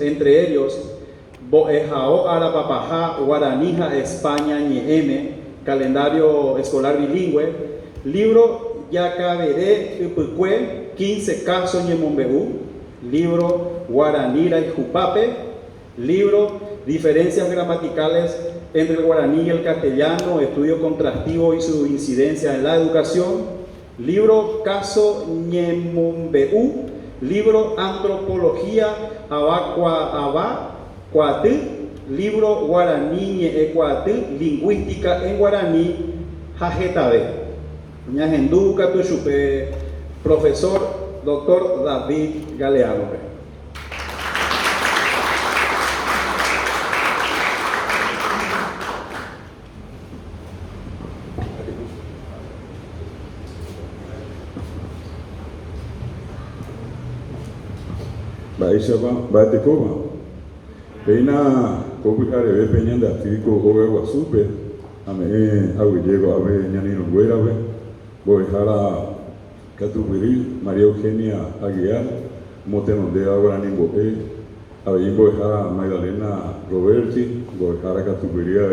Entre ellos Boejao Arapapajá Guaranija España Ñeeme, calendario escolar bilingüe, libro Yacaberé Upicue 15 casos Ñemombeú, libro Guaranira y Jupape, libro Diferencias gramaticales entre el guaraní y el castellano, estudio contrastivo y su incidencia en la educación, libro Caso Ñemombeú, libro Antropología Abá Cuatí, libro Guaraní Ecuatí, Lingüística en Guaraní Jajetabe. Ñajenduca Tuchupe, profesor Dr. David Galeano. Baixaba Batecoba, Peina Copucare, Peñanda, Tico, Oga, Guasupe, Ame, Aguillego, Ave, Ñanino Guerabe, Boejara, Catubiri, María Eugenia Aguiar, Motenondea, Guaranimbo, Ave, Boejara, Magdalena Roberti, Boejara, Catubiría,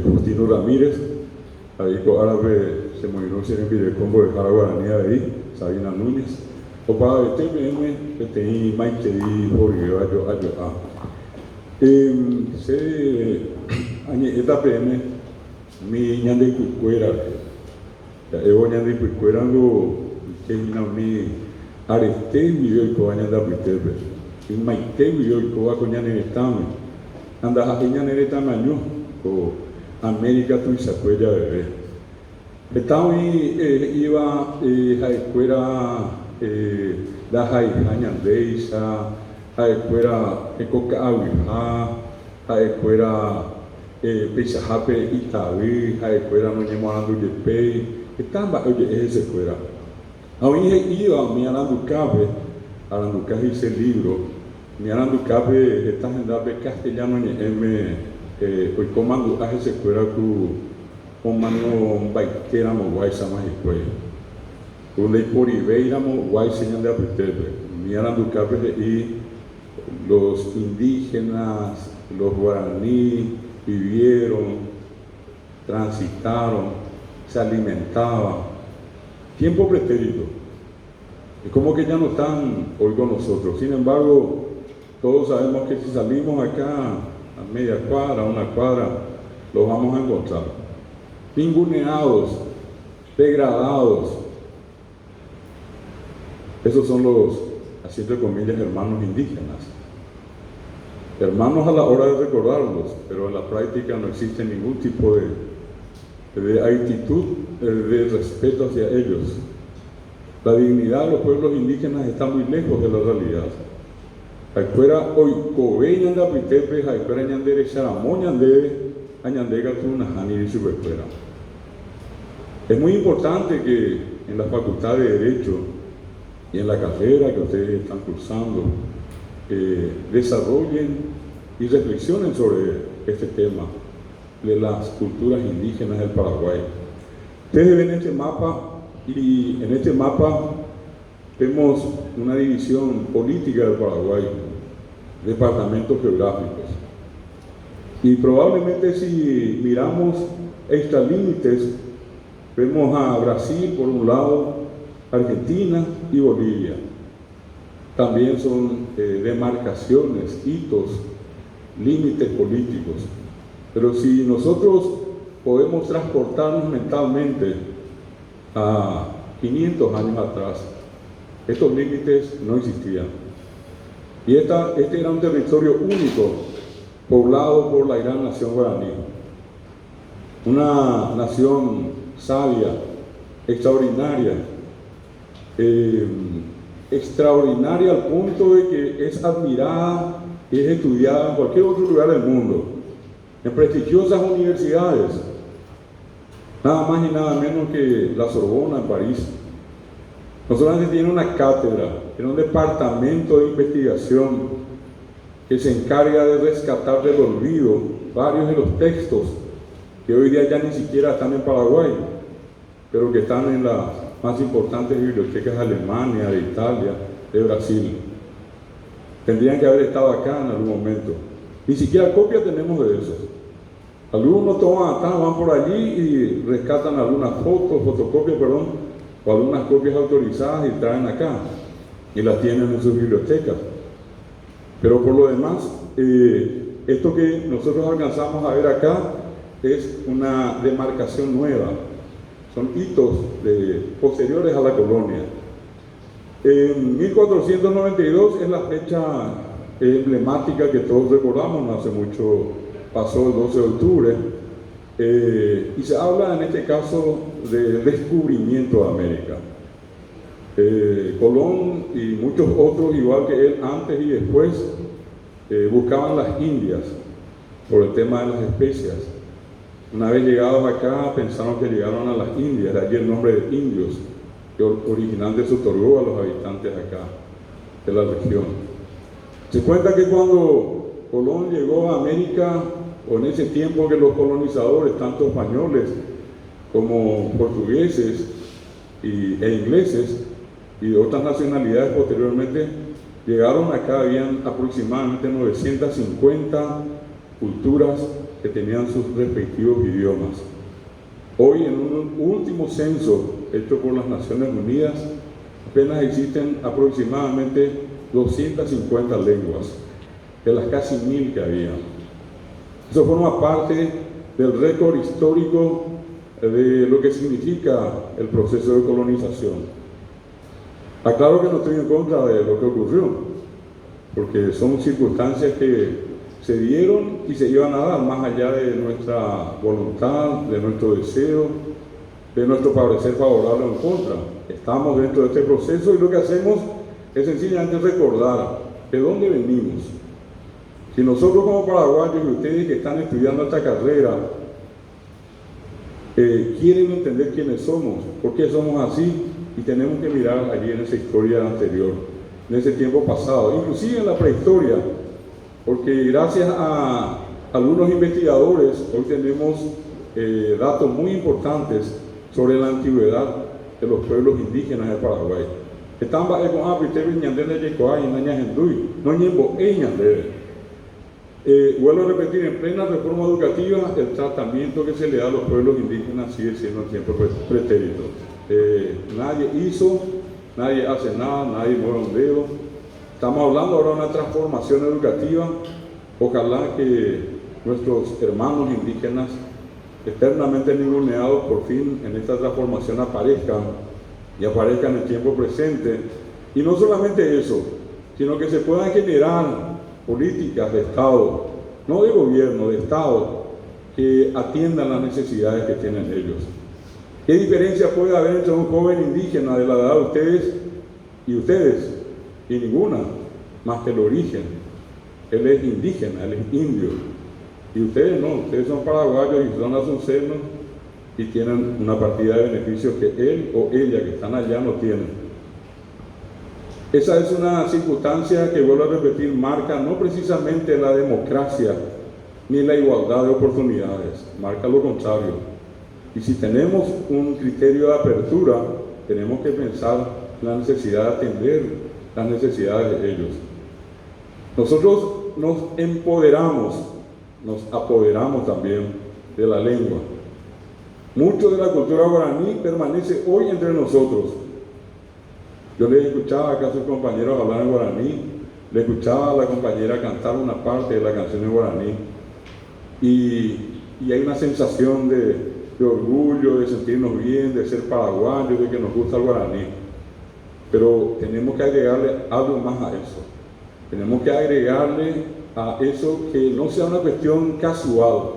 Justino Ramírez, Ahí Árabe, se murió en video con Boejara, Guaranía, ahí, Sabina Núñez. Opa, TPM, PTI, Maitei, Jorge, Ayo, se esta PM, mi ñande cuicuera, evo ñande cuicuera, que mi arete, mi yo y coañanda pitepe, y maite, mi yo y coa coñane estame, anda a ñane estamaño, o América tu isacuella bebé. Estaba iba a escuela. La Jañandeisa, a escuela Ecoca Aguija, a escuela Pisajape Itaví, a escuela Noñemorando Yepey, estaba, oye, esa escuela. Hoy iba mi Aranducabe ese libro, mi Aranducabe, esta agendabe castellano, hoy comando a esa escuela con mano baitera, moguaisa más escuela. Ulei por Ibeiramo, Guay señal de Apitepe, Miaranducape y los indígenas, los guaraní, vivieron, transitaron, se alimentaban. Tiempo pretérito. Es como que ya no están hoy con nosotros. Sin embargo, todos sabemos que si salimos acá a media cuadra, una cuadra, los vamos a encontrar. Ninguneados, degradados. Esos son los, así entre comillas, hermanos indígenas. Hermanos a la hora de recordarlos, pero en la práctica no existe ningún tipo de actitud de respeto hacia ellos. La dignidad de los pueblos indígenas está muy lejos de la realidad. Afuera hoy cobe anda pitepe, afuera ñandere charamón ñandere, añandega tunajani y superfuera. Es muy importante que en la Facultad de Derecho y en la carrera que ustedes están cursando, desarrollen y reflexionen sobre este tema de las culturas indígenas del Paraguay. Ustedes ven este mapa y en este mapa vemos una división política del Paraguay, departamentos geográficos. Y probablemente si miramos estos límites, vemos a Brasil por un lado, Argentina y Bolivia. También son demarcaciones, hitos, límites políticos. Pero si nosotros podemos transportarnos mentalmente a 500 años atrás, estos límites no existían. Y este era un territorio único, poblado por la gran nación guaraní. Una nación sabia, extraordinaria, extraordinaria al punto de que es admirada y es estudiada en cualquier otro lugar del mundo, en prestigiosas universidades, nada más y nada menos que la Sorbona en París. No solamente tiene una cátedra, tiene un departamento de investigación que se encarga de rescatar del olvido varios de los textos que hoy día ya ni siquiera están en Paraguay, pero que están en las más importantes bibliotecas de Alemania, de Italia, de Brasil. tendrían que haber estado acá en algún momento. Ni siquiera copia tenemos de eso. Algunos toman acá, van por allí y rescatan algunas fotocopias, o algunas copias autorizadas y traen acá y las tienen en sus bibliotecas. Pero por lo demás, esto que nosotros alcanzamos a ver acá es una demarcación nueva, son hitos posteriores a la colonia. En 1492 es la fecha emblemática que todos recordamos, no hace mucho pasó el 12 de octubre, y se habla en este caso de descubrimiento de América. Colón y muchos otros, igual que él, antes y después, buscaban las Indias por el tema de las especias. Una vez llegados acá, pensaron que llegaron a las Indias, de allí el nombre de indios, que originalmente se otorgó a los habitantes acá de la región. Se cuenta que cuando Colón llegó a América, o en ese tiempo que los colonizadores, tanto españoles como portugueses e ingleses y de otras nacionalidades posteriormente llegaron acá, habían aproximadamente 950 culturas que tenían sus respectivos idiomas. Hoy, en un último censo hecho por las Naciones Unidas, apenas existen aproximadamente 250 lenguas, de las casi 1000 que había. Eso forma parte del récord histórico de lo que significa el proceso de colonización. Aclaro que no estoy en contra de lo que ocurrió, porque son circunstancias que se dieron y se iban a dar más allá de nuestra voluntad, de nuestro deseo, de nuestro parecer favorable o en contra. Estamos dentro de este proceso y lo que hacemos es sencillamente recordar de dónde venimos. Si nosotros como paraguayos y ustedes que están estudiando esta carrera quieren entender quiénes somos, por qué somos así, y tenemos que mirar allí en esa historia anterior, en ese tiempo pasado, inclusive en la prehistoria, porque gracias a algunos investigadores hoy tenemos datos muy importantes sobre la antigüedad de los pueblos indígenas de Paraguay. Vuelvo a repetir, en plena reforma educativa, el tratamiento que se le da a los pueblos indígenas sigue siendo en tiempo pretérito. Nadie hizo, nadie hace nada, nadie mueve un dedo. Estamos hablando ahora de una transformación educativa. Ojalá que nuestros hermanos indígenas, eternamente ninguneados, por fin en esta transformación aparezcan en el tiempo presente. Y no solamente eso, sino que se puedan generar políticas de Estado, no de gobierno, de Estado, que atiendan las necesidades que tienen ellos. ¿Qué diferencia puede haber entre un joven indígena de la edad de ustedes y ustedes? Y ninguna, más que el origen. Él es indígena, él es indio. Y ustedes no, ustedes son paraguayos y son asuncenos y tienen una partida de beneficios que él o ella que están allá no tienen. Esa es una circunstancia que, vuelvo a repetir, marca no precisamente la democracia ni la igualdad de oportunidades, marca lo contrario. Y si tenemos un criterio de apertura, tenemos que pensar en la necesidad de atender las necesidades de ellos. Nosotros nos empoderamos, nos apoderamos también de la lengua. Mucho de la cultura guaraní permanece hoy entre nosotros. Yo le escuchaba acá a sus compañeros hablar en guaraní, le escuchaba a la compañera cantar una parte de la canción en guaraní, y hay una sensación de orgullo, de sentirnos bien, de ser paraguayos, de que nos gusta el guaraní. Pero tenemos que agregarle algo más a eso. Tenemos que agregarle a eso que no sea una cuestión casual,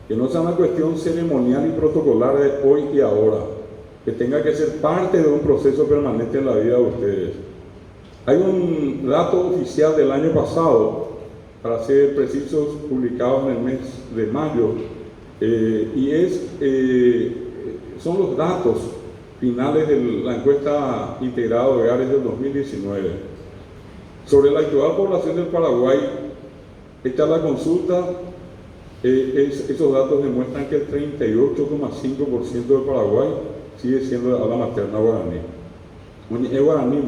que no sea una cuestión ceremonial y protocolar de hoy y ahora, que tenga que ser parte de un proceso permanente en la vida de ustedes. Hay un dato oficial del año pasado, para ser precisos, publicado en el mes de mayo, son los datos finales de la encuesta integrada de hogares del 2019. Sobre la actual población del Paraguay, esta es la consulta. Esos datos demuestran que el 38,5% de Paraguay sigue siendo de habla materna guaraní. Oñe e guaraní,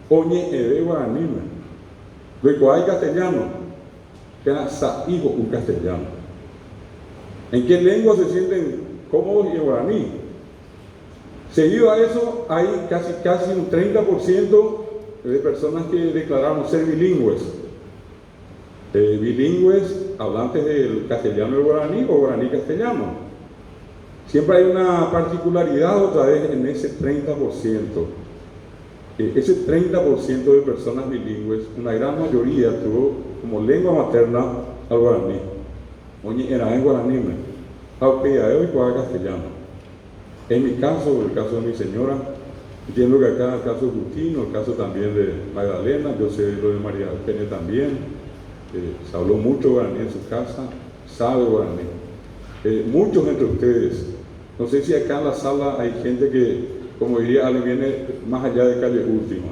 oñe e de guaraní. Luego hay castellano, que era hijo un castellano. ¿En qué lengua se sienten cómodos en guaraní? Seguido a eso, hay casi un 30% de personas que declararon ser bilingües. Bilingües, hablantes del castellano y el guaraní o guaraní-castellano. Siempre hay una particularidad otra vez en ese 30%. Ese 30% de personas bilingües, una gran mayoría tuvo como lengua materna al guaraní. Oye, era en guaraní, alpeadeo y cuadra castellano. En mi caso, el caso de mi señora, entiendo que acá el caso de Justino, el caso también de Magdalena, yo sé lo de María Eugenia también, se habló mucho guaraní en su casa, sabe guaraní. Muchos entre ustedes, no sé si acá en la sala hay gente que, como diría alguien, viene más allá de Calle Última,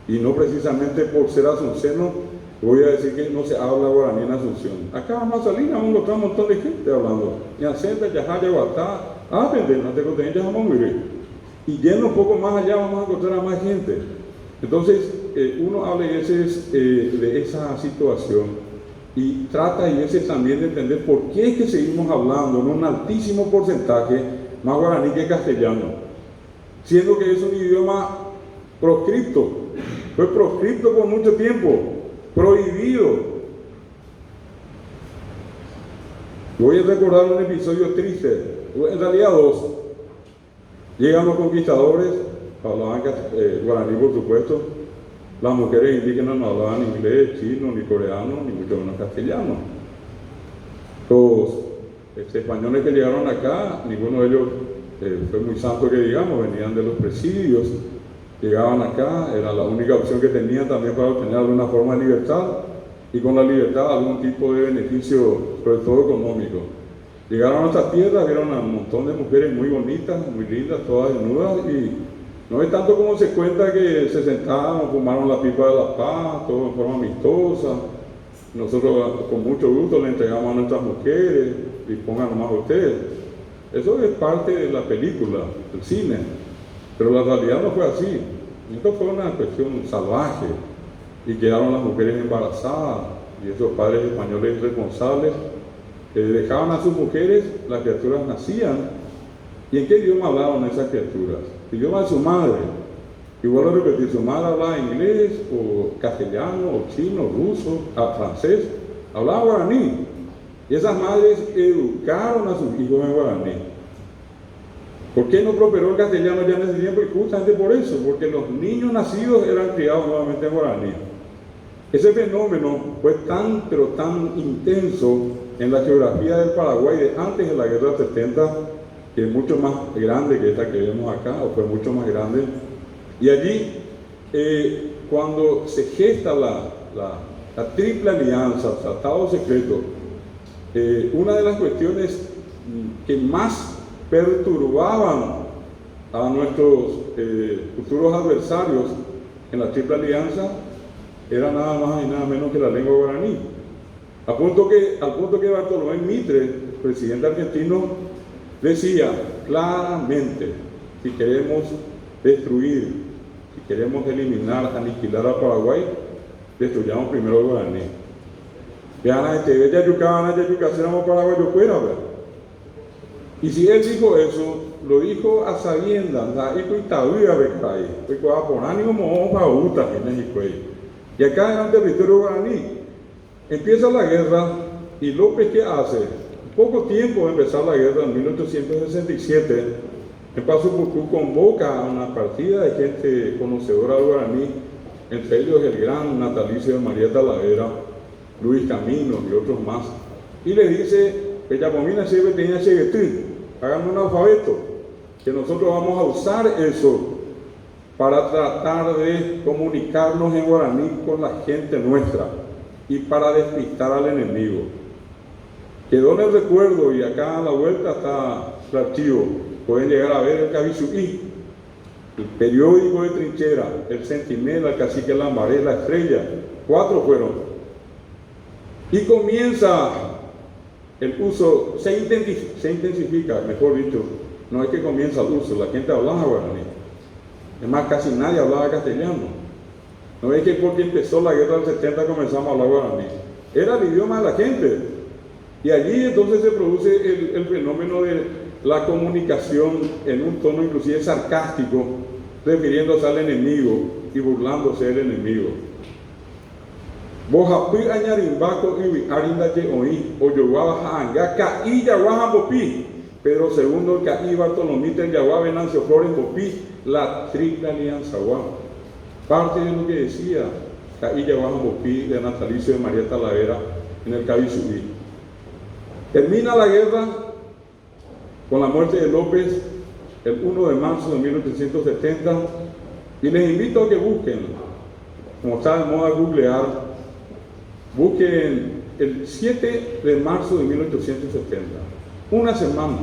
y no precisamente por ser asunceno, voy a decir que no se habla guaraní en Asunción. Acá vamos a salir, vamos a encontrar un montón de gente hablando. Yacenta, Yajaya, Guatá, no te conté, ya vamos a vivir. Y yendo un poco más allá vamos a encontrar a más gente. Entonces, uno habla de esa situación y trata y veces también de entender por qué es que seguimos hablando en un altísimo porcentaje más guaraní que castellano, siendo que es un idioma proscripto. Fue proscripto por mucho tiempo, prohibido. Voy a recordar un episodio triste, en realidad dos. Llegan los conquistadores, hablaban guaraní por supuesto. Las mujeres indígenas no hablaban inglés, chino, ni coreano, ni mucho menos castellano. Los españoles que llegaron acá, ninguno de ellos fue muy santo que digamos, venían de los presidios, llegaban acá, era la única opción que tenían también para obtener alguna forma de libertad, y con la libertad algún tipo de beneficio, sobre todo económico. Llegaron a estas tierras, vieron a un montón de mujeres muy bonitas, muy lindas, todas desnudas, y no es tanto como se cuenta que se sentaron, fumaron la pipa de la paz, todo en forma amistosa. Nosotros con mucho gusto le entregamos a nuestras mujeres, dispongan nomás ustedes. Eso es parte de la película, del cine, pero la realidad no fue así. Esto fue una cuestión salvaje, y quedaron las mujeres embarazadas, y esos padres españoles irresponsables dejaban a sus mujeres, las criaturas nacían. ¿Y en qué idioma hablaban esas criaturas? El idioma de su madre. Y vuelvo a repetir, su madre hablaba inglés, o castellano, o chino, ruso, francés, hablaba guaraní. Y esas madres educaron a sus hijos en guaraní. ¿Por qué no prosperó el castellano ya en ese tiempo? Y justamente por eso, porque los niños nacidos eran criados nuevamente en guaraní. Ese fenómeno fue tan, pero tan intenso en la geografía del Paraguay de antes de la guerra del 70, que es mucho más grande que esta que vemos acá, o fue mucho más grande. Y allí, cuando se gesta la triple alianza, el tratado secreto, una de las cuestiones que más perturbaban a nuestros futuros adversarios en la triple alianza era nada más y nada menos que la lengua guaraní. Al punto que Bartolomé Mitre, presidente argentino, decía claramente: si queremos destruir, si queremos eliminar, aniquilar a Paraguay, destruyamos primero el guaraní. Y si él dijo eso, lo dijo a sabiendas, y acá en el territorio guaraní empieza la guerra, y López, ¿qué hace? Poco tiempo de empezar la guerra, en 1867, en Paso Pucú convoca a una partida de gente conocedora del guaraní, entre ellos el gran natalicio de María Talavera, Luis Camino y otros más, y le dice: Pechapomina siempre tenía cheguetí, hagan un alfabeto, que nosotros vamos a usar eso para tratar de comunicarnos en guaraní con la gente nuestra y para despistar al enemigo. Quedó en el recuerdo, y acá a la vuelta está el archivo, pueden llegar a ver el Cabizuí, el periódico de trinchera, el Centinela, el Cacique Lambaré, la Estrella, 4 fueron. Y comienza el uso, se intensifica, mejor dicho, no es que comienza el uso, la gente hablaba guaraní. Es más, casi nadie hablaba castellano. No es que porque empezó la guerra del 70 comenzamos a hablar guaraní. Era el idioma de la gente. Y allí entonces se produce el fenómeno de la comunicación en un tono inclusive sarcástico, refiriéndose al enemigo y burlándose del enemigo. Bojapui añarimbaco y arinda que oí, o yoguaba jaanga, caí yaguaja bopi. Pedro II, caí Bartolomé, el yaguá Venancio Flores bopi, la triple alianza guá. Parte de lo que decía caí yaguaja bopi de natalicio de María Talavera en el Cabizubí. Termina la guerra con la muerte de López el 1 de marzo de 1870 y les invito a que busquen, como está de moda googlear, busquen el 7 de marzo de 1870, una semana.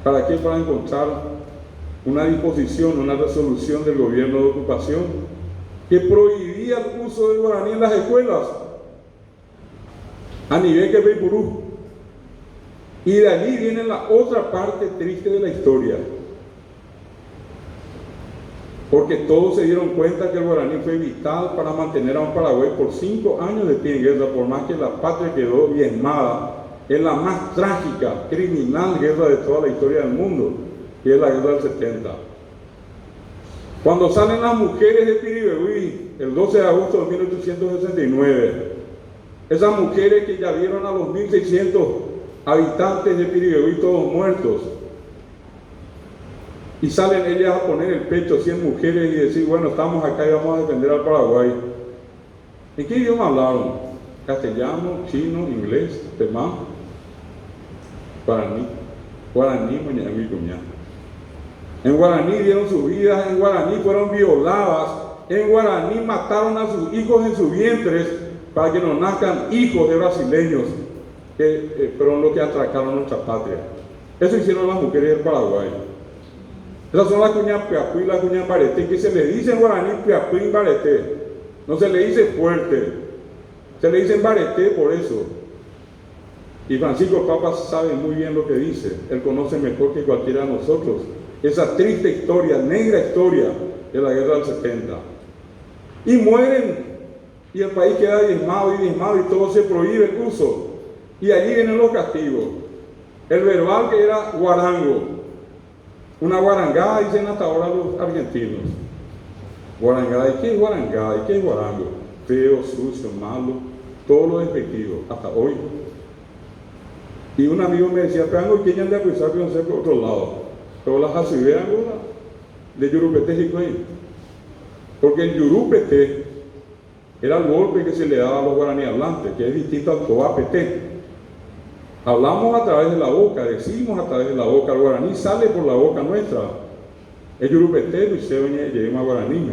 ¿Para qué? Para encontrar una disposición, una resolución del gobierno de ocupación que prohibía el uso del guaraní en las escuelas a nivel que Beipurú. Y de allí viene la otra parte triste de la historia, porque todos se dieron cuenta que el guaraní fue vital para mantener a un Paraguay por 5 años de pie en guerra, por más que la patria quedó diezmada en la más trágica, criminal guerra de toda la historia del mundo, que es la guerra del 70. Cuando salen las mujeres de Piribebuy, el 12 de agosto de 1869, esas mujeres que ya vieron a los 1600 habitantes de Piribebuy todos muertos, y salen ellas a poner el pecho 100 mujeres y decir, bueno, estamos acá y vamos a defender al Paraguay. ¿En qué idioma hablaron? Castellano, chino, inglés, temá, guaraní, muñami, cuñá. En guaraní dieron sus vidas, en guaraní fueron violadas, en guaraní mataron a sus hijos en sus vientres para que nos nazcan hijos de brasileños que fueron los que atracaron nuestra patria. Eso hicieron las mujeres del Paraguay. Esas son las cuñas piapuí y las cuñas bareté, que se le dice en guaraní piapuí y bareté. No se le dice fuerte, se le dice bareté por eso. Y Francisco Papas sabe muy bien lo que dice. Él conoce mejor que cualquiera de nosotros esa triste historia, negra historia de la guerra del 70. Y mueren, y el país queda diezmado y todo se prohíbe el uso. Y allí vienen los castigos. El verbal, que era guarango, una guarangada, dicen hasta ahora los argentinos. Guarangada, ¿y qué es guarangada? ¿Y qué es guarango? Feo, sucio, malo, todo lo despectivo, hasta hoy. Y un amigo me decía, pero ¿quién anda a cruzar que no sé por otro lado? Pero las asibean de Yurupete y Cuey. Porque el Yurupete era el golpe que se le daba a los guaraní hablantes, que es distinto al Toapete. Hablamos a través de la boca, decimos a través de la boca, el guaraní sale por la boca nuestra. El Yurupete y se lleva guaraní.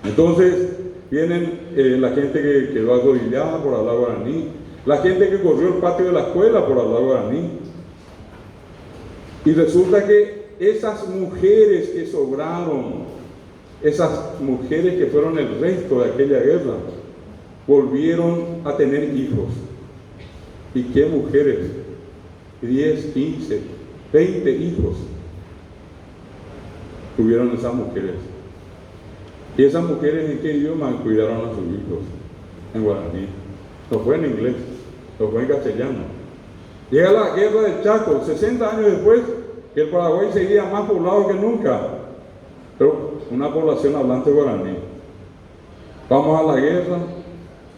Entonces vienen la gente que quedó arrodillada por hablar guaraní, la gente que corrió el patio de la escuela por hablar guaraní. Y resulta que esas mujeres que sobraron, esas mujeres que fueron el resto de aquella guerra, volvieron a tener hijos. ¿Y qué mujeres? 10, 15, 20 hijos tuvieron esas mujeres. ¿Y esas mujeres en qué idioma cuidaron a sus hijos? En guaraní. No fue en inglés, no fue en castellano. Llega la guerra del Chaco, 60 años después, que el Paraguay seguía más poblado que nunca, pero una población hablante guaraní. Vamos a la guerra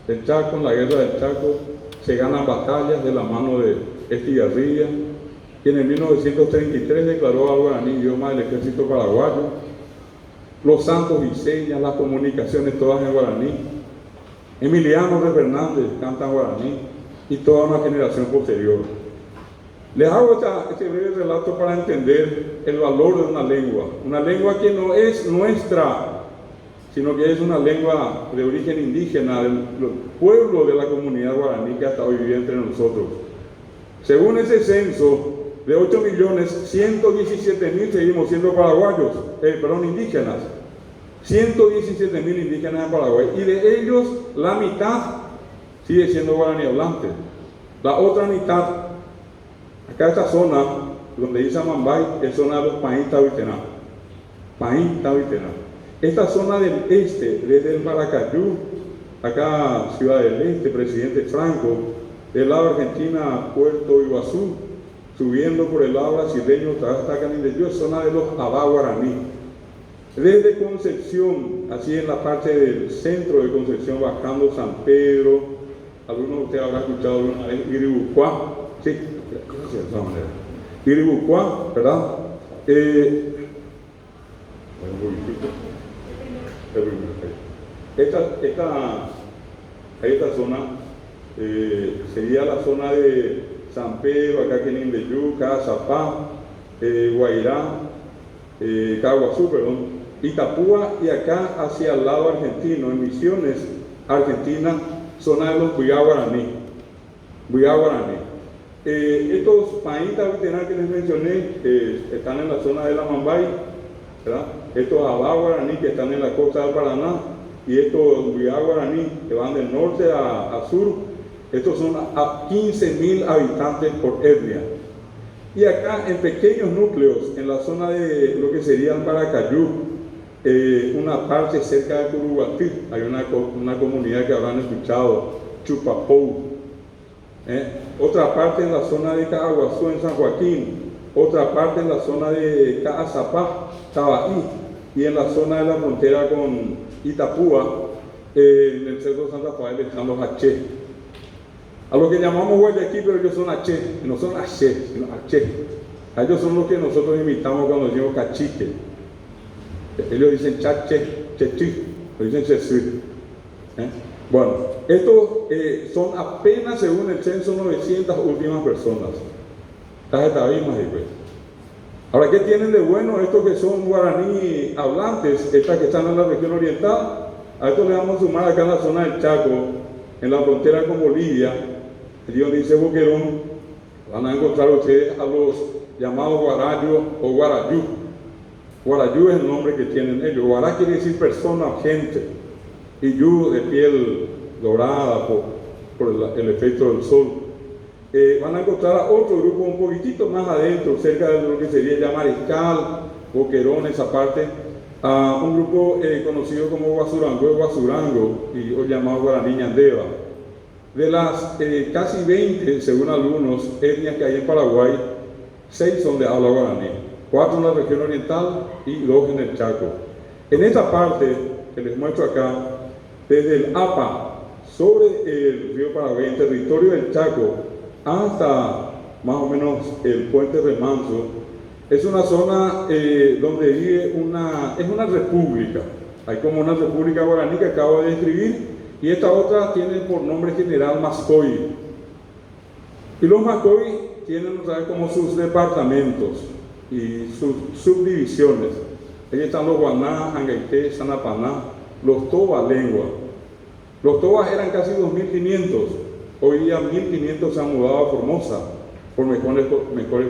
del Chaco. En la guerra del Chaco se ganan batallas de la mano de Estigarribia, quien en 1933 declaró al guaraní idioma del ejército paraguayo. Los santos y señas, las comunicaciones todas en guaraní. Emiliano de Fernández canta en guaraní y toda una generación posterior. Les hago este breve relato para entender el valor de una lengua que no es nuestra, sino que es una lengua de origen indígena del pueblo de la comunidad guaraní que hasta hoy vive entre nosotros. Según ese censo, de 8.117.000 seguimos siendo paraguayos, indígenas. 117.000 indígenas en Paraguay, y de ellos la mitad sigue siendo guaraní hablante. La otra mitad, acá esta zona donde dice Mambay, es zona de los Paín Tabitená. Esta zona del este, desde el Maracayú, acá Ciudad del Este, Presidente Franco, del lado de Argentina, Puerto Iguazú, subiendo por el lado brasileño, hasta Canindeyú, zona de los Abá guaraní. Desde Concepción, así en la parte del centro de Concepción, bajando San Pedro, algunos de ustedes habrán escuchado alguna vez Iribucuá, sí, de esa manera. Iribucuá, ¿verdad? Esta zona sería la zona de San Pedro, acá Quinindeyú, Cazapá, Guairá, Caguazú, perdón, Itapúa, y acá hacia el lado argentino, en Misiones, Argentina, zona de los Buyá guaraní. Estos países veterinarios que les mencioné están en la zona de la Mambay, ¿verdad? Estos Abá guaraní que están en la costa del Paraná, y estos Buyá guaraní que van del norte a sur, estos son a 15.000 habitantes por etnia. Y acá en pequeños núcleos, en la zona de lo que sería el Paracayú, una parte cerca de Curuguatí, hay una comunidad que habrán escuchado, Chupapou. Otra parte en la zona de Caguazú, en San Joaquín, otra parte en la zona de Caazapá, Tabaí, y en la zona de la frontera con Itapúa, en el centro de Santa Rafael, están los H. A lo que llamamos Guayaquil, pero ellos son H, no son H, sino H. A ellos son los que nosotros imitamos cuando decimos cachique. Ellos dicen chache, chechi, lo dicen chesui. Bueno, estos son apenas, según el censo, 900 últimas personas. Ahora, ¿qué tienen de bueno estos que son guaraní hablantes, estas que están en la región oriental? A esto le vamos a sumar acá en la zona del Chaco, en la frontera con Bolivia, allí donde dice Boquerón, van a encontrar ustedes a los llamados guarayo o guarayú. Guarayú es el nombre que tienen ellos. Guará quiere decir persona o gente, y yu de piel dorada por el efecto del sol. Van a encontrar a otro grupo un poquitito más adentro, cerca de lo que sería ya Mariscal, Boquerón, esa parte, a un grupo conocido como Guasurango, y hoy llamado Guaraní Ñandeva. De las casi 20, según algunos, etnias que hay en Paraguay, 6 son de habla guaraní, 4 en la región oriental y 2 en el Chaco. En esta parte que les muestro acá, desde el APA, sobre el río Paraguay, en territorio del Chaco, hasta más o menos el puente Remanso, es una zona donde vive es una república. Hay como una república guaraní que acabo de describir, y esta otra tiene por nombre general Mascoy. Y los Mascoy tienen otra vez como sus departamentos y sus subdivisiones. Ahí están los Guaná, Angaité, Sanapaná, los Toba Lengua. Los Tobas eran casi 2.500, hoy día 1.500 se han mudado a Formosa por mejores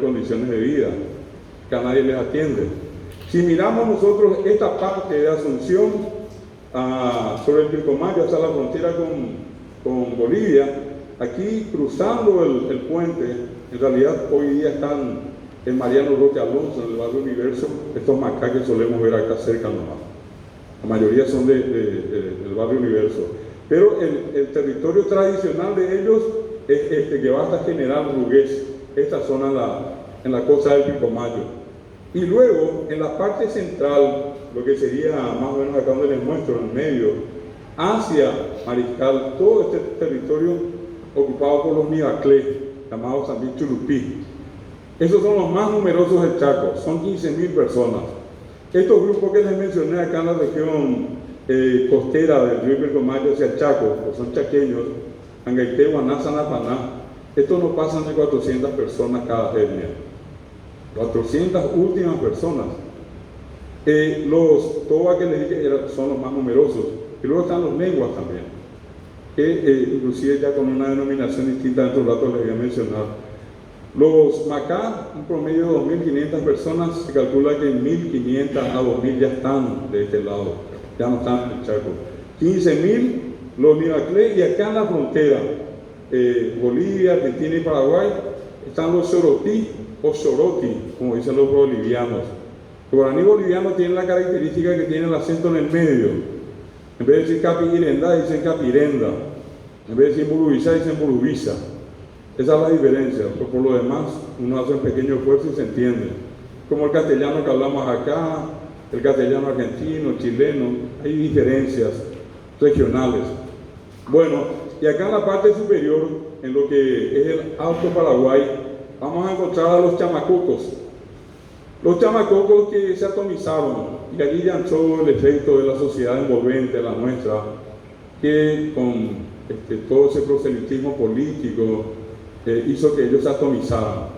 condiciones de vida, que a nadie les atiende. Si miramos nosotros esta parte de Asunción, sobre el Pilcomayo, hasta la frontera con Bolivia, aquí cruzando el puente, en realidad hoy día están en Mariano Roque Alonso, en el barrio Universo, estos macá que solemos ver acá cerca nomás. La mayoría son del barrio Universo. Pero el territorio tradicional de ellos es este que va hasta General Rugués, esta zona en la costa del Pilcomayo. Y luego, en la parte central, lo que sería más o menos acá donde les muestro, en el medio, hacia Mariscal, todo este territorio ocupado por los Mibaclé, llamados también Chulupí. Esos son los más numerosos del Chaco, son 15.000 personas. Estos grupos que les mencioné acá en la región costera del río Pilcomayo hacia el Chaco, que son chaqueños, Angaité, Guaná, Sanapaná, estos no pasan de 400 personas cada etnia. 400 últimas personas. Los Toba que les dije son los más numerosos, y luego están los Lenguas también, que inclusive ya con una denominación distinta, dentro de un rato les voy a mencionar. Los Macá, un promedio de 2.500 personas, se calcula que en 1.500 a 2.000 ya están de este lado, ya no están en el Chaco. 15.000 los Mibaclé, y acá en la frontera, Bolivia, Argentina y Paraguay, están los Sorotí o Soroti, como dicen los bolivianos. El guaraní boliviano tiene la característica que tiene el acento en el medio. En vez de decir capirenda, dicen capirenda. En vez de decir burubisa, dicen burubisa. Esa es la diferencia. Pero por lo demás, uno hace un pequeño esfuerzo y se entiende. Como el castellano que hablamos acá, el castellano argentino, chileno, hay diferencias regionales. Bueno, y acá en la parte superior, en lo que es el Alto Paraguay, vamos a encontrar a los chamacocos. Los chamacocos que se atomizaron, y allí ya entró el efecto de la sociedad envolvente, la nuestra, que con todo ese proselitismo político hizo que ellos se atomizaran.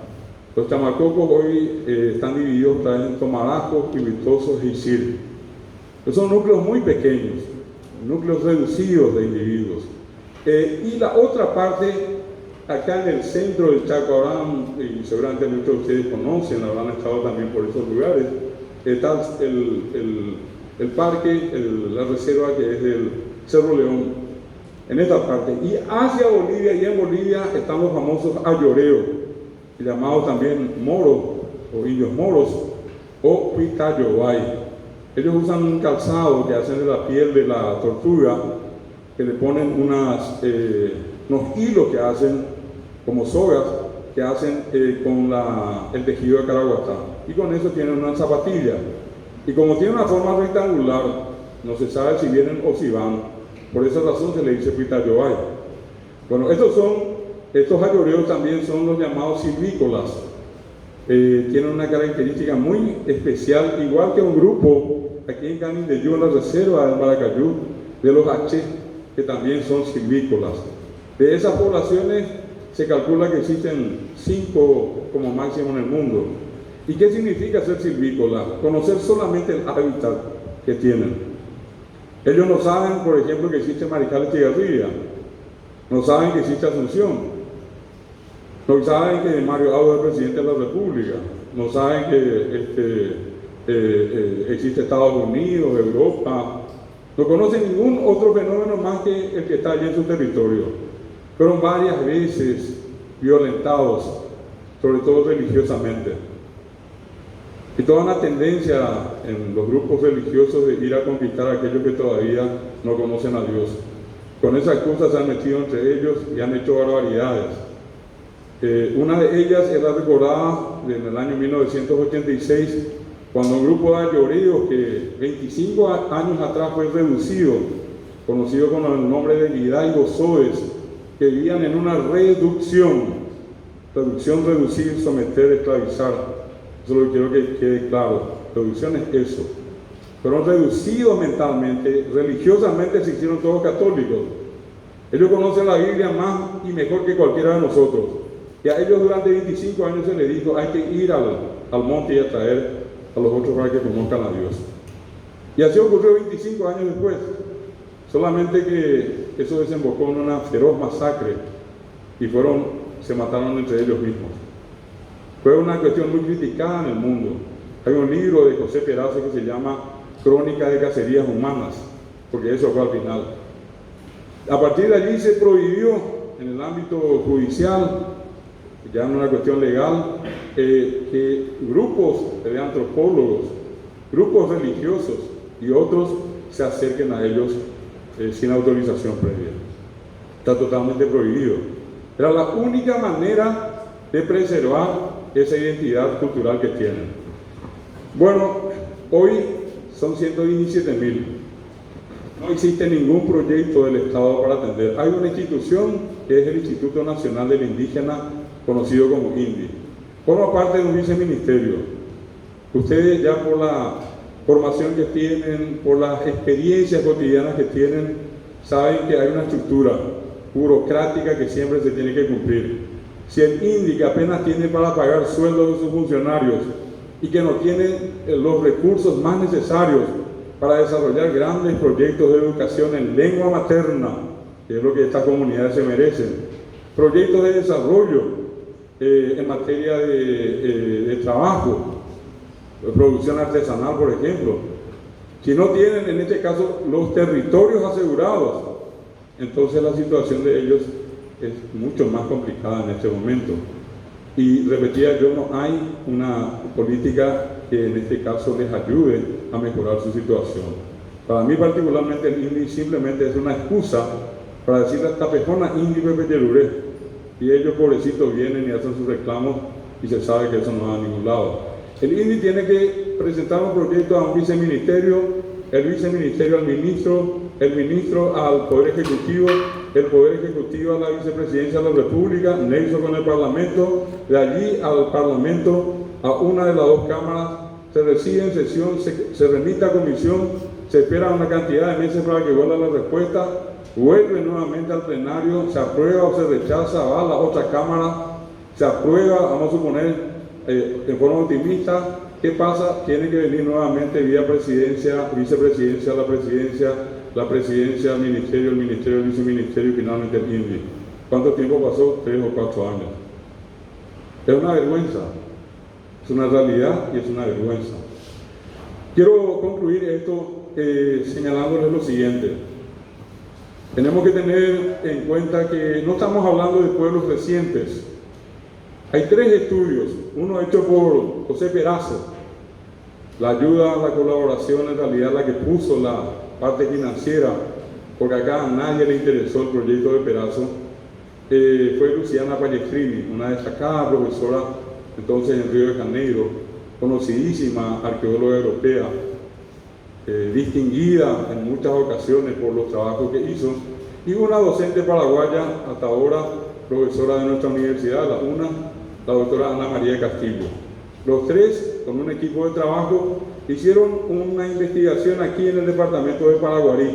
Los chamacocos hoy están divididos otra vez en tomaracos, pibitosos y sir. Son núcleos muy pequeños, núcleos reducidos de individuos. Y la otra parte, acá en el centro del Chaco, habrán, y seguramente muchos de ustedes conocen, habrán estado también por esos lugares, está el parque, la reserva que es del Cerro León, en esta parte. Y hacia Bolivia, y en Bolivia están los famosos ayoreos, llamados también moros, o indios moros, o pitayobay. Ellos usan un calzado que hacen de la piel de la tortuga, que le ponen unos hilos que hacen como sogas, que hacen con el tejido de caraguatá, y con eso tienen una zapatilla. Y como tiene una forma rectangular, no se sabe si vienen o si van. Por esa razón se le dice pitayobay. Bueno, estos ayoreos también son los llamados silvícolas. Tienen una característica muy especial, igual que un grupo aquí en Canindeyú, en la reserva del Maracayú, de los H, que también son silvícolas. De esas poblaciones se calcula que existen 5 como máximo en el mundo. ¿Y qué significa ser silvícola? Conocer solamente el hábitat que tienen. Ellos no saben, por ejemplo, que existe Mariscal Estigarribia, no saben que existe Asunción, no saben que Mario Auda es presidente de la República, no saben que existe Estados Unidos, Europa, no conocen ningún otro fenómeno más que el que está allí en su territorio. Fueron varias veces violentados, sobre todo religiosamente. Y toda una tendencia en los grupos religiosos de ir a conquistar a aquellos que todavía no conocen a Dios. Con esa excusa se han metido entre ellos y han hecho barbaridades. Una de ellas es la recordada en el año 1986, cuando un grupo de ayoreos que 25 años atrás fue reducido, conocido con el nombre de Hidalgos Soes, que vivían en una reducción, reducir, someter, esclavizar. Eso lo quiero que quede claro. Reducción es eso. Fueron reducidos mentalmente, religiosamente se hicieron todos católicos. Ellos conocen la Biblia más y mejor que cualquiera de nosotros. Y a ellos durante 25 años se les dijo, hay que ir al monte y a traer a los otros para que conozcan a Dios. Y así ocurrió 25 años después. Solamente que eso desembocó en una feroz masacre y se mataron entre ellos mismos. Fue una cuestión muy criticada en el mundo. Hay un libro de José Peraza que se llama Crónica de Cacerías Humanas, porque eso fue al final. A partir de allí se prohibió en el ámbito judicial, ya en una cuestión legal, que grupos de antropólogos, grupos religiosos y otros se acerquen a ellos sin autorización previa. Está totalmente prohibido. Era la única manera de preservar esa identidad cultural que tienen. Bueno, hoy son 117.000. No existe ningún proyecto del Estado para atender. Hay una institución que es el Instituto Nacional del Indígena, conocido como INDI. Forma parte de un viceministerio. Ustedes ya por la formación que tienen, por las experiencias cotidianas que tienen, saben que hay una estructura burocrática que siempre se tiene que cumplir. Si el INDI, que apenas tiene para pagar sueldos de sus funcionarios y que no tiene los recursos más necesarios para desarrollar grandes proyectos de educación en lengua materna, que es lo que estas comunidades se merecen, proyectos de desarrollo en materia de trabajo, de producción artesanal, por ejemplo, si no tienen en este caso los territorios asegurados, entonces la situación de ellos es mucho más complicada en este momento. Y repetía yo, no hay una política que en este caso les ayude a mejorar su situación. Para mí particularmente el INDI simplemente es una excusa para decirle a esta persona INDI Pepeterure, y ellos pobrecitos vienen y hacen sus reclamos y se sabe que eso no va a ningún lado. El INDI tiene que presentar un proyecto a un viceministerio, el viceministerio al ministro, el ministro al Poder Ejecutivo, el Poder Ejecutivo a la Vicepresidencia de la República, nexo con el Parlamento, de allí al Parlamento, a una de las dos cámaras, se recibe en sesión, se remite a comisión, se espera una cantidad de meses para que vuelva la respuesta, vuelve nuevamente al plenario, se aprueba o se rechaza, va a la otra cámara, se aprueba, vamos a suponer, en forma optimista. ¿Qué pasa? Tiene que venir nuevamente vía presidencia, vicepresidencia, la presidencia, el ministerio, el viceministerio y finalmente el INDI. ¿Cuánto tiempo pasó? 3 o 4 años. Es una vergüenza, es una realidad y es una vergüenza. Quiero concluir esto señalándoles lo siguiente. Tenemos que tener en cuenta que no estamos hablando de pueblos recientes. Hay 3 estudios, uno hecho por José Perazo, la ayuda, la colaboración en realidad la que puso la parte financiera, porque acá a nadie le interesó el proyecto de Perazo, fue Luciana Pallestrini, una destacada profesora entonces en Río de Janeiro, conocidísima arqueóloga europea, distinguida en muchas ocasiones por los trabajos que hizo, y una docente paraguaya, hasta ahora profesora de nuestra universidad, la doctora Ana María Castillo. Los 3, con un equipo de trabajo, hicieron una investigación aquí en el departamento de Paraguarí.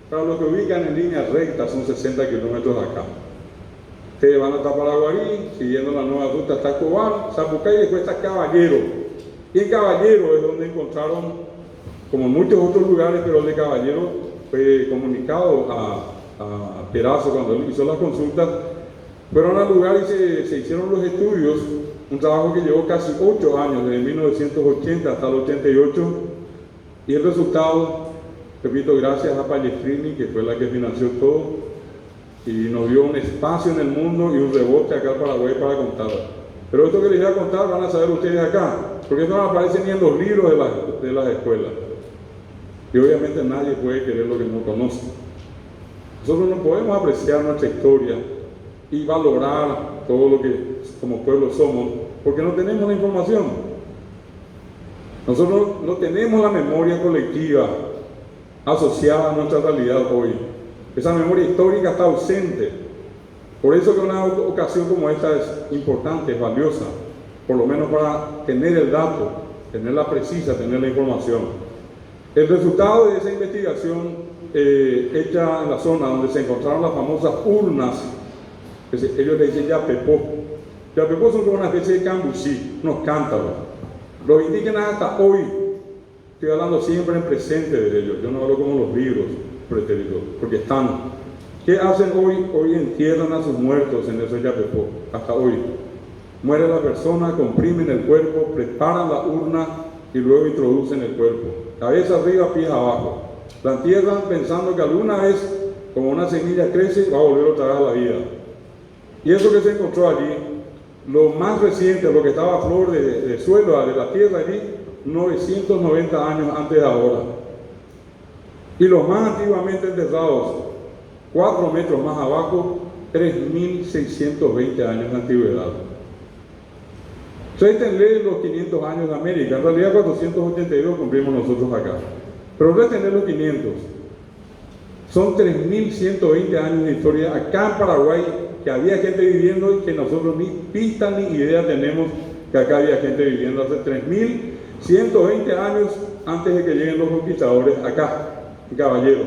Para los que ubican en línea recta, son 60 kilómetros de acá. Ustedes van hasta Paraguarí, siguiendo la nueva ruta hasta Cobán, Zapucay y después está Caballero. Y en Caballero es donde encontraron, como en muchos otros lugares, pero el de Caballero fue comunicado a Perazo cuando él hizo las consultas. Fueron al lugar y se hicieron los estudios, un trabajo que llevó casi 8 años, desde 1980 hasta el 88, y el resultado, repito, gracias a Pallestrini, que fue la que financió todo, y nos dio un espacio en el mundo y un rebote acá al Paraguay para contar. Pero esto que les voy a contar van a saber ustedes acá, porque esto no aparece ni en los libros de las escuelas. Y obviamente nadie puede querer lo que no conoce. Nosotros no podemos apreciar nuestra historia y valorar todo lo que como pueblo somos, porque no tenemos la información. Nosotros no tenemos la memoria colectiva asociada a nuestra realidad hoy. Esa memoria histórica está ausente. Por eso que una ocasión como esta es importante, es valiosa, por lo menos para tener el dato, tenerla precisa, tener la información. El resultado de esa investigación hecha en la zona donde se encontraron las famosas urnas, ellos le dicen yapepó. Yapepó son como una especie de cambucí, unos cántaros. Los indígenas hasta hoy, estoy hablando siempre en presente de ellos, yo no hablo como los libros pretéritos, porque están. ¿Qué hacen hoy? Hoy entierran a sus muertos en esos yapepó, hasta hoy. Muere la persona, comprimen el cuerpo, preparan la urna y luego introducen el cuerpo. Cabeza arriba, pies abajo. La entierran pensando que alguna vez, como una semilla crece, va a volver otra vez a la vida. Y eso que se encontró allí, lo más reciente, lo que estaba a flor de suelo, de la tierra allí, 990 años antes de ahora. Y los más antiguamente enterrados, 4 metros más abajo, 3.620 años de antigüedad. Réstenle los 500 años de América, en realidad 482 cumplimos nosotros acá. Pero réstenle los 500. Son 3.120 años de historia acá en Paraguay, que había gente viviendo y que nosotros ni pista ni idea tenemos que acá había gente viviendo hace 3.120 años antes de que lleguen los conquistadores acá, en Caballero.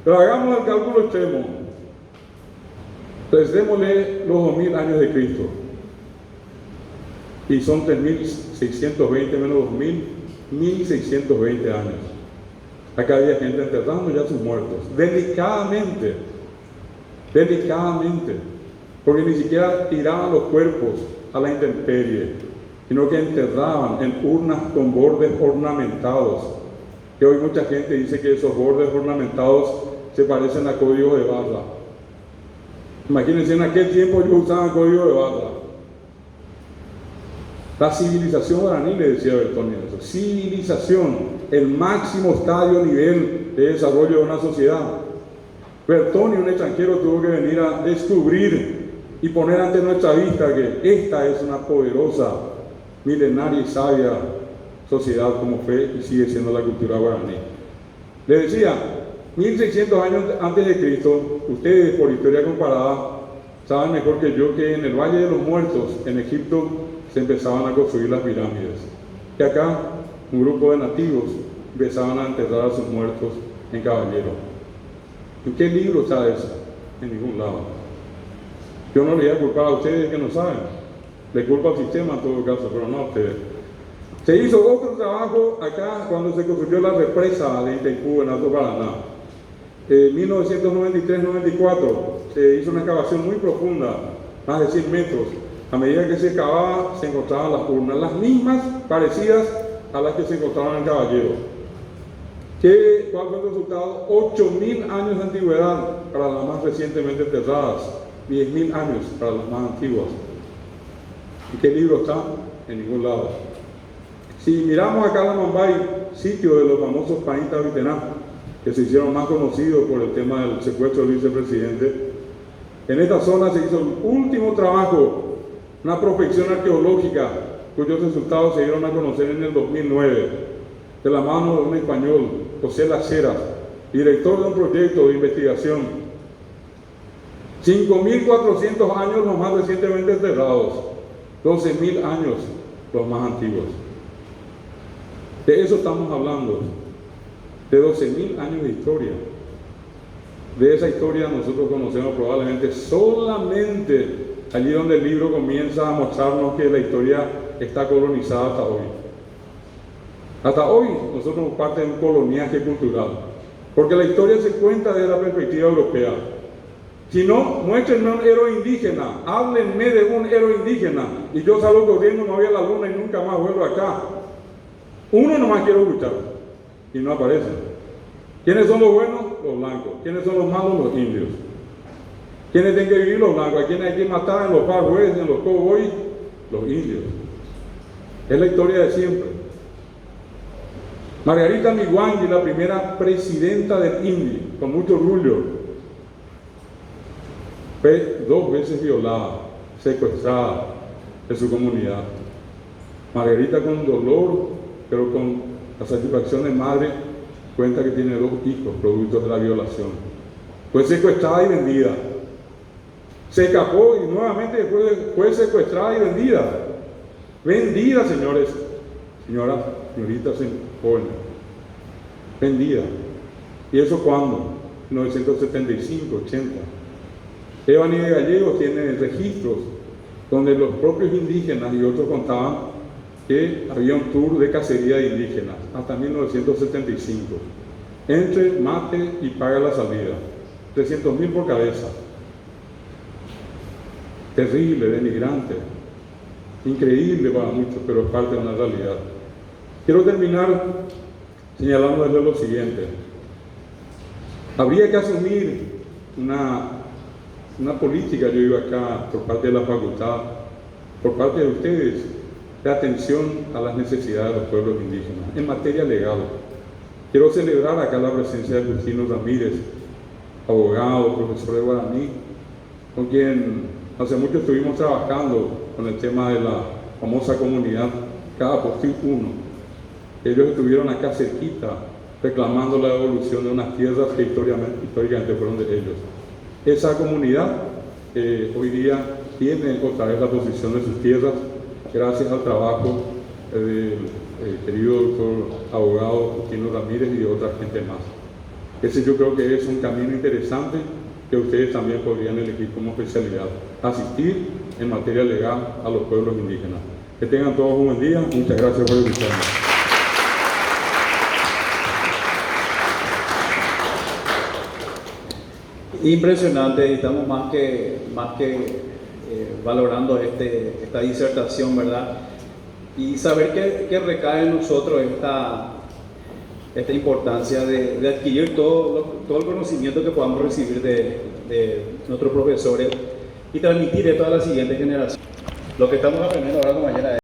Pero hagamos el cálculo extremo. Restémosle los 2.000 años de Cristo. Y son 3.620 menos 2.000, 1.620 años. Acá había gente enterrando ya sus muertos, delicadamente, porque ni siquiera tiraban los cuerpos a la intemperie, sino que enterraban en urnas con bordes ornamentados, que hoy mucha gente dice que esos bordes ornamentados se parecen a código de barra. Imagínense, en aquel tiempo ellos usaban código de barra. La civilización guaraní, le decía Bertoni eso, civilización, el máximo estadio nivel de desarrollo de una sociedad. Bertoni, un extranjero, tuvo que venir a descubrir y poner ante nuestra vista que esta es una poderosa, milenaria y sabia sociedad como fue y sigue siendo la cultura guaraní. Le decía, 1600 años antes de Cristo, ustedes por historia comparada saben mejor que yo que en el Valle de los Muertos, en Egipto, se empezaban a construir las pirámides. Y acá, un grupo de nativos empezaban a enterrar a sus muertos en Caballero. ¿En qué libro está eso? En ningún lado. Yo no le voy a culpar a ustedes que no saben. Le culpo al sistema en todo caso, pero no a ustedes. Se hizo otro trabajo acá cuando se construyó la represa de Itaipú en Alto Paraná. En 1993-94 se hizo una excavación muy profunda, más de 100 metros. A medida que se excavaba, se encontraban las urnas, las mismas parecidas a las que se encontraban en Caballero. ¿Cuál fue el resultado? 8.000 años de antigüedad para las más recientemente enterradas, 10.000 años para las más antiguas. ¿Y qué libro está? En ningún lado. Si miramos acá la Mambay, sitio de los famosos Painta Vitená, que se hicieron más conocidos por el tema del secuestro del vicepresidente, en esta zona se hizo el último trabajo, una prospección arqueológica, cuyos resultados se dieron a conocer en el 2009, de la mano de un español, José Laceras, director de un proyecto de investigación. 5.400 años los más recientemente enterrados, 12.000 años los más antiguos. De eso estamos hablando, de 12.000 años de historia. De esa historia nosotros conocemos probablemente solamente allí donde el libro comienza a mostrarnos que la historia está colonizada hasta hoy. Hasta hoy nosotros somos parte de un coloniaje cultural, porque la historia se cuenta desde la perspectiva europea. Si no, muéstrenme un héroe indígena, háblenme de un héroe indígena, y yo salgo corriendo, me voy a la luna y nunca más vuelvo acá. Uno nomás quiero escuchar, y no aparecen. ¿Quiénes son los buenos? Los blancos. ¿Quiénes son los malos? Los indios. ¿Quiénes tienen que vivir? Los blancos. ¿A quiénes hay que matar en los Far West, en los cowboys? Los indios. Es la historia de siempre. Margarita Miwangi, la primera presidenta del INDI, con mucho orgullo, fue 2 veces violada, secuestrada de su comunidad. Margarita, con dolor, pero con la satisfacción de madre, cuenta que tiene 2 hijos productos de la violación. Fue secuestrada y vendida. Se escapó y nuevamente fue secuestrada y vendida. Vendida, señores, señoras, señoritas, jóvenes. Vendida. ¿Y eso cuándo? 1975, 80. Evani de Gallegos tiene registros donde los propios indígenas y otros contaban que había un tour de cacería de indígenas hasta 1975. Entre, mate y paga la salida. 300.000 por cabeza. Terrible, denigrante. Increíble para muchos, pero es parte de una realidad. Quiero terminar señalándoles lo siguiente. Habría que asumir una política, yo digo acá, por parte de la facultad, por parte de ustedes, de atención a las necesidades de los pueblos indígenas en materia legal. Quiero celebrar acá la presencia de Justino Ramírez, abogado, profesor de guaraní, con quien hace mucho estuvimos trabajando con el tema de la famosa comunidad Cadapostil 1. Ellos estuvieron acá cerquita reclamando la devolución de unas tierras que históricamente fueron de ellos. Esa comunidad hoy día tiene otra vez la posición de sus tierras, gracias al trabajo del querido doctor abogado Justino Ramírez y de otra gente más. Ese yo creo que es un camino interesante que ustedes también podrían elegir como especialidad, asistir en materia legal a los pueblos indígenas. Que tengan todos un buen día. Muchas gracias por escucharme. Impresionante, estamos más que valorando esta disertación, ¿verdad? Y saber que recae en nosotros esta importancia de adquirir todo el conocimiento que podamos recibir de nuestros profesores y transmitir esto a la siguiente generación. Lo que estamos aprendiendo ahora, compañera,